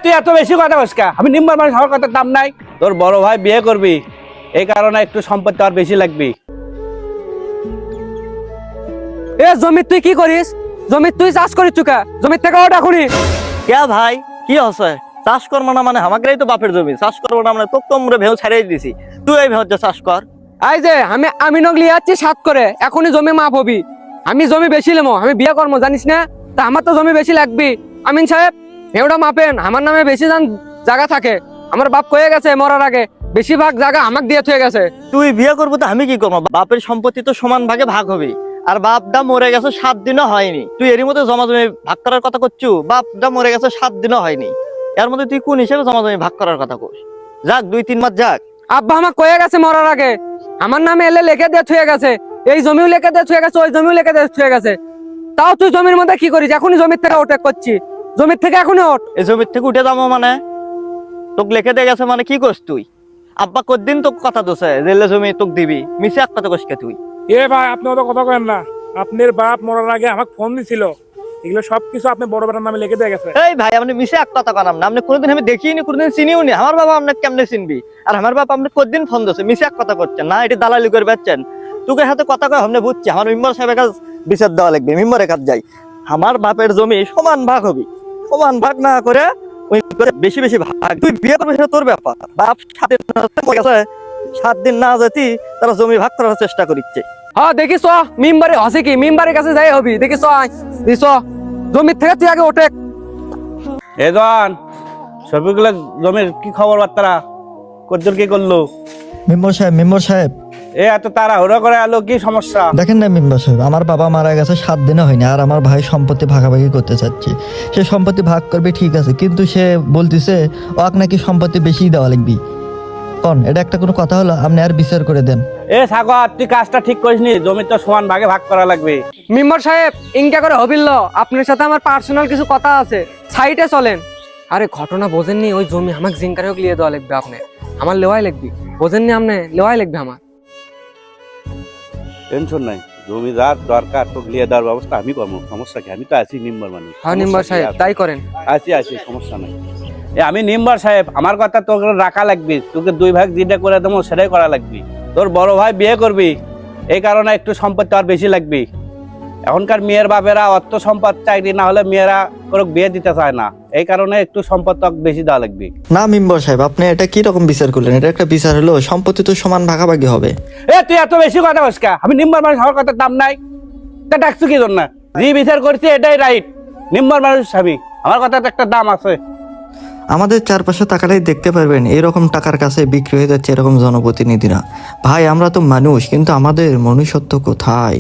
তুই এত বেশি কথা বলছিস কা? আমি নিম্বার মানুষ হওয়ার কথার দাম নাই। তোর বড় ভাই বিয়ে করবি, এই কারণে একটু সম্পত্তি আর বেশি লাগবে। জমি তুই কি করিস? জমি তুই চাষ করিস চুকা, জমির থেকে ওটা খুনি। কে ভাই কি হচ্ছে? চাষ করবো না মানে আমাকেই তো বাপের জমি, চাষ করবো না মানে তোমরা ভেউ ছাড়িয়ে দিছি, তুই এই ভেউ চাষ কর। এই যে আমি নগলি যাচ্ছি সাত করে, এখনই জমি মাপ হবি। আমি জমি বেশি লেমো, আমি বিয়ে করবো জানিস না? তা আমার তো জমি বেশি লাগবি। আমিন সাহেব এওটা মাপেন, আমার নামে বেশি জায়গা থাকে। আমার বাপ কয়ে গেছে মরার আগে বেশিরভাগ জায়গা আমাকে দিয়ে থয়ে গেছে। তুই বিয়ে করবো তো আমি কি করবো? বাপের সম্পত্তি তো সমান ভাগে ভাগ হবে, আর বাপটা মরে গেছে 7 দিনও হয়নি। তুই এরই মধ্যে জমা জমি ভাগ করার কথা করছু? বাপটা মরে গেছে 7 দিনও হয়নি, এর মধ্যে তুই কোন হিসেবে জমা জমি ভাগ করার কথা কোস? যাক 2-3 মাস যাক। আব্বা আমাকে কয়ে গেছে মরার আগে আমার নামে এলে লেখে দিয়ে থয়ে গেছে, এই জমিও লেখে দিয়ে থয়ে গেছে, ওই জমিও লেখে দিয়ে থয়ে গেছে। তাও তুই জমির মধ্যে কি করিস? এখনই জমির থেকে ওঠে করছি, জমির থেকে এখনই ওঠ। এই জমির থেকে উঠে যাবো মানে? তোকে লিখে দিয়ে গেছে মানে কি করছ তুই? আব্বা কতদিন তোকে কথা দোষে জেলে জমি তোকে দিবি, মিশে এক কথা কষকে তুই। ভাই আপনি অত কথা কেন না? আপনার বাপ মরার আগে আমাকে ফোন দিছিল, এগুলো সবকিছু আপনি বড় বেটার নামে লিখে দিয়ে গেছে। এই ভাই আপনি মিশে এক কথা কানাম না, আপনি কোনোদিন আমি দেখিনি, কোনোদিন চিনিও নি। আমার বাবা আপনাকে কেমনে চিনবি? আর আমার বাপ আপনি কতদিন ফোন দিচ্ছে, মিশে এক কথা করছেন না, এটা দালালি করে বেচছেন। তোকে হাতে কথা কয় আমি বুঝছি, আমার মেম্বার সাহেবের কাছে বিচার দেওয়া লাগবে, মেম্বারের কাছে যাই। আমার বাপের জমি সমান ভাগ হবে, সমান ভাগ না করে ওই করে বেশি বেশি ভাগ। তুই বিয়ে করবি সেটা তোর ব্যাপার। বাপ 7 দিন না যেতি তারা জমি ভাগ করার চেষ্টা করিচ্ছে। হ্যাঁ দেখিস মিম্বারে হসে কি, মিম্বারের কাছে যাই হবি। দেখিস জমির থেকে তুই আগে ওঠে। জন সবগুলো জমির কি খবর বার্তা? কতজন কি করলো? মেম্বার সাহেব এত তাড়াহুড়ো করে আলো, কি সমস্যা? দেখেন না মেম্বার সাহেব, আমার বাবা মারা গেছে 7 দিনও হয়নি, আর আমার ভাই সম্পত্তি ভাগাভাগি করতে চাচ্ছে। সে সম্পত্তি ভাগ করবে ঠিক আছে, কিন্তু সে বলতেছে ওকে নাকি সম্পত্তি বেশি দেওয়া লাগবে। কোন এটা একটা কোনো কথা হলো? আপনি আর বিচার করে দেন। সাগর তুই কাজটা ঠিক করিসনি, জমি তো সমান ভাগে ভাগ করা লাগবে। মেম্বার সাহেব ইনকা করে হবিল, আপনার সাথে আমার পার্সোনাল কিছু কথা আছে, সাইডে চলেন। আরে ঘটনা বোঝেননি, ওই জমি আমাকে জিঙ্কারে হোক লিয়ে দেওয়া লাগবে, আপনি আমার লেওয়াই লাগবে। বোঝেননি আপনি, লেওয়াই লাগবে আমার। টেনশন নাই, জমি যার দরকার তোকে লিয়ে দেওয়ার ব্যবস্থা আমি করবো। সমস্যা কি? আমি তো আছি নিম্বার মানুষ। হ্যাঁ মেম্বার সাহেব তাই করেন। আছি সমস্যা নাই। আমি নিম্বার সাহেব, আমার কথা তোকে রাখা লাগবে। তোকে 2 ভাগ যেটা করে দেবো সেটাই করা লাগবে। তোর বড় ভাই বিয়ে করবি, এই কারণে একটু সম্পত্তি আর বেশি লাগবে। এখনকার মেয়ের বাপেরা অর্থ সম্পদ চাকরি না হলে মেয়েরা কোনো বিয়ে দিতে চায় না, এই কারণে একটু সম্পদ বেশি দেওয়া লাগবে। না মেম্বার সাহেব, আপনি এটা কি রকম বিচার করলেন? এটা একটা বিচার হলো, সম্পত্তি তো সমান ভাগাভাগি হবে। তুই এত বেশি কথা বলছিস কা? আমি নিম্বার মানুষ হওয়ার কথার দাম নাই। তা ডাকছু কি জন্য? যে বিচার করছি এটাই রাইট। নিম্বার মানুষ আমি, আমার কথা তো একটা দাম আছে। আমাদের চারপাশে তাকালেই দেখতে পারবেন এরকম টাকার কাছে বিক্রি হয়ে যাচ্ছে এরকম জনপ্রতিনিধিরা। ভাই আমরা তো মানুষ, কিন্তু আমাদের মনুষ্যত্ব কোথায়?